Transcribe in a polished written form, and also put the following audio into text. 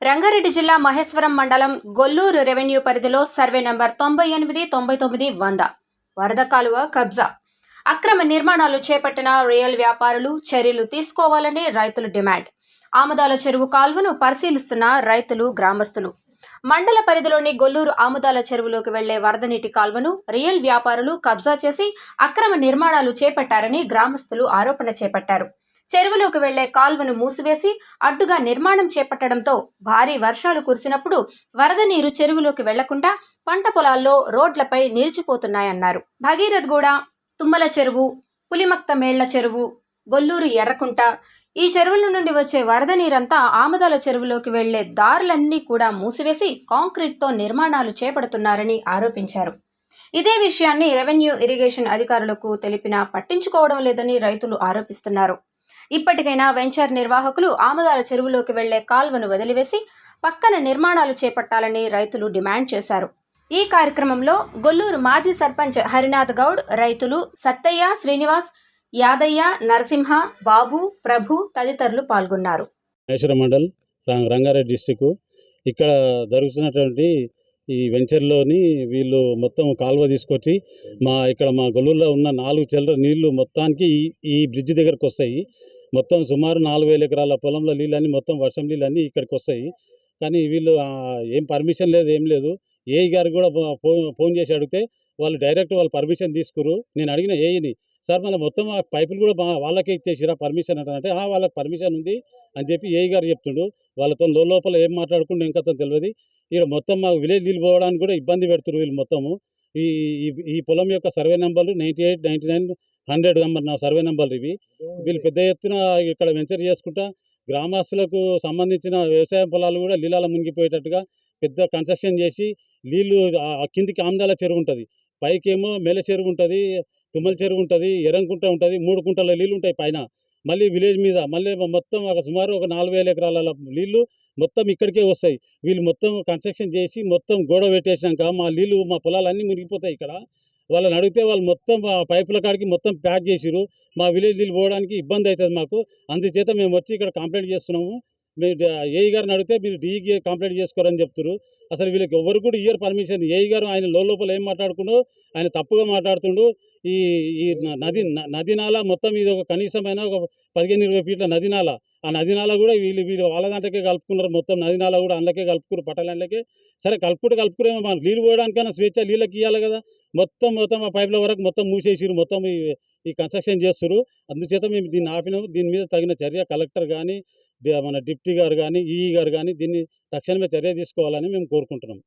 రంగారెడ్డి జిల్లా మహేశ్వరం మండలం గొల్లూరు రెవెన్యూ పరిధిలో సర్వే నంబర్ 98, 99, 100 వరద కాలువ కబ్జా అక్రమ నిర్మాణాలు చేపట్టిన రియల్ వ్యాపారులు చర్యలు తీసుకోవాలని రైతులు డిమాండ్. ఆముదాల చెరువు కాల్వను పరిశీలిస్తున్న రైతులు గ్రామస్తులు. మండల పరిధిలోని గొల్లూరు ఆముదాల చెరువులోకి వెళ్లే వరద నీటి కాల్వను రియల్ వ్యాపారులు కబ్జా చేసి అక్రమ నిర్మాణాలు చేపట్టారని గ్రామస్తులు ఆరోపణ చేపట్టారు. చెరువులోకి వెళ్లే కాల్వను మూసివేసి అడ్డుగా నిర్మాణం చేపట్టడంతో భారీ వర్షాలు కురిసినప్పుడు వరద నీరు చెరువులోకి వెళ్లకుండా పంట పొలాల్లో రోడ్లపై నిలిచిపోతున్నాయన్నారు. భగీరథగూడ, తుమ్మల చెరువు, పులిమక్త మేళ్ల చెరువు, గొల్లూరు ఎర్రకుంట ఈ చెరువుల నుండి వచ్చే వరద నీరంతా ఆముదాల చెరువులోకి వెళ్లే దారులన్నీ కూడా మూసివేసి కాంక్రీట్తో నిర్మాణాలు చేపడుతున్నారని ఆరోపించారు. ఇదే విషయాన్ని రెవెన్యూ ఇరిగేషన్ అధికారులకు తెలిపినా పట్టించుకోవడం లేదని రైతులు ఆరోపిస్తున్నారు. ఇప్పటికైనా వెంచర్ నిర్వాహకులు ఆముదాల చెరువులోకి వెళ్లే కాల్వను వదిలివేసి పక్కన నిర్మాణాలు చేపట్టాలని రైతులు డిమాండ్ చేశారు. ఈ కార్యక్రమంలో గొల్లూరు మాజీ సర్పంచ్ హరినాథ్ గౌడ్, రైతులు సత్తయ్య, శ్రీనివాస్, యాదయ్య, నరసింహ, బాబు, ప్రభు తదితరులు పాల్గొన్నారు. మండల్ రంగారెడ్డి డిస్టిక్ ఇక్కడ జరుగుతున్నటువంటి ఈ వెంచర్లోని వీళ్ళు మొత్తం కాలువ తీసుకొచ్చి మా గొల్లూరులో ఉన్న 4 చెర్ల నీళ్లు మొత్తానికి ఈ బ్రిడ్జ్ దగ్గరకు వస్తాయి. మొత్తం సుమారు 4,000 ఎకరాల పొలంలో నీళ్ళన్నీ మొత్తం వర్షం నీళ్ళన్నీ ఇక్కడికి వస్తాయి. కానీ వీళ్ళు ఏం పర్మిషన్ లేదు, ఏం లేదు. ఏఈ గారు కూడా ఫోన్ చేసి అడిగితే వాళ్ళు డైరెక్ట్ వాళ్ళు పర్మిషన్ తీసుకురు. నేను అడిగిన ఏఈని, సార్ మళ్ళీ మొత్తం ఆ పైపులు కూడా వాళ్ళకే ఇచ్చేసిరా పర్మిషన్ అంటే వాళ్ళకి పర్మిషన్ ఉంది అని చెప్పి ఏఈ గారు చెప్తుండు. వాళ్ళతో లోపల ఏం మాట్లాడుకుంటూ ఇంకా తెలియదు. ఇక్కడ మొత్తం మా విలేజ్ నీళ్ళు పోవడానికి కూడా ఇబ్బంది పెడుతున్నారు వీళ్ళు. మొత్తము ఈ పొలం యొక్క సర్వే నెంబర్లు 98, 99, 100 నెంబర్ నా సర్వే నెంబర్లు ఇవి. వీళ్ళు పెద్ద ఎత్తున ఇక్కడ వెంచర్ చేసుకుంటా గ్రామస్తులకు సంబంధించిన వ్యవసాయ పొలాలు కూడా నీళ్ళలో మునిగిపోయేటట్టుగా పెద్ద కన్స్ట్రక్షన్ చేసి నీళ్లు కిందికి ఆముదాల చెరువు ఉంటుంది, పైకేమో మేల చెరువు ఉంటుంది, తుమ్మల చెరువు ఉంటుంది, ఎర్రంకుంట ఉంటుంది, 3 కుంటల నీళ్ళు ఉంటాయి పైన. మళ్ళీ విలేజ్ మీద మళ్ళీ మొత్తం సుమారు 4,000 ఎకరాల నీళ్లు మొత్తం ఇక్కడికే వస్తాయి. వీళ్ళు మొత్తం కన్స్ట్రక్షన్ చేసి మొత్తం గోడ పెట్టేసినాక మా నీళ్ళు మా పొలాలన్నీ మునిగిపోతాయి. ఇక్కడ వాళ్ళని అడిగితే వాళ్ళు మొత్తం పైపుల కాడికి మొత్తం ప్యాక్ చేసిరు. మా విలేజ్ నీళ్ళు పోవడానికి ఇబ్బంది అవుతుంది మాకు. అందుచేత మేము వచ్చి ఇక్కడ కంప్లైంట్ చేస్తున్నాము. మీరు ఏఈ గారిని అడిగితే మీరు డీఈకి కంప్లైంట్ చేసుకోరని చెప్తారు. అసలు వీళ్ళకి ఎవరు కూడా ఇయ్యరు పర్మిషన్. ఏఈ గారు ఆయన లోపల ఏం మాట్లాడుకుంటూ ఆయన తప్పుగా మాట్లాడుతుండు. ఈ నది నాల మొత్తం ఇది ఒక కనీసమైన ఒక 15-20 ఫీట్ల నది నాల. ఆ నది నాల కూడా వీళ్ళు వాళ్ళ దాంట్లోకే కలుపుకున్నారు. మొత్తం నది నాల కూడా అందులోకే కలుపుకున్నారు, పట్టణాలకే. సరే కలుపుకురేమో మనకు నీళ్ళు పోయడానికైనా స్వేచ్ఛ నీళ్ళకి ఇవ్వాలి కదా. మొత్తం ఆ పైపుల వరకు మొత్తం మూసేసిరు, మొత్తం ఈ కన్స్ట్రక్షన్ చేస్తారు. అందుచేత మేము దీన్ని ఆపినాము. దీని మీద తగిన చర్య కలెక్టర్ కానీ మన డిప్టీ గారు కానీ ఈఈ గారు కానీ దీన్ని తక్షణమే చర్య తీసుకోవాలని మేము కోరుకుంటున్నాం.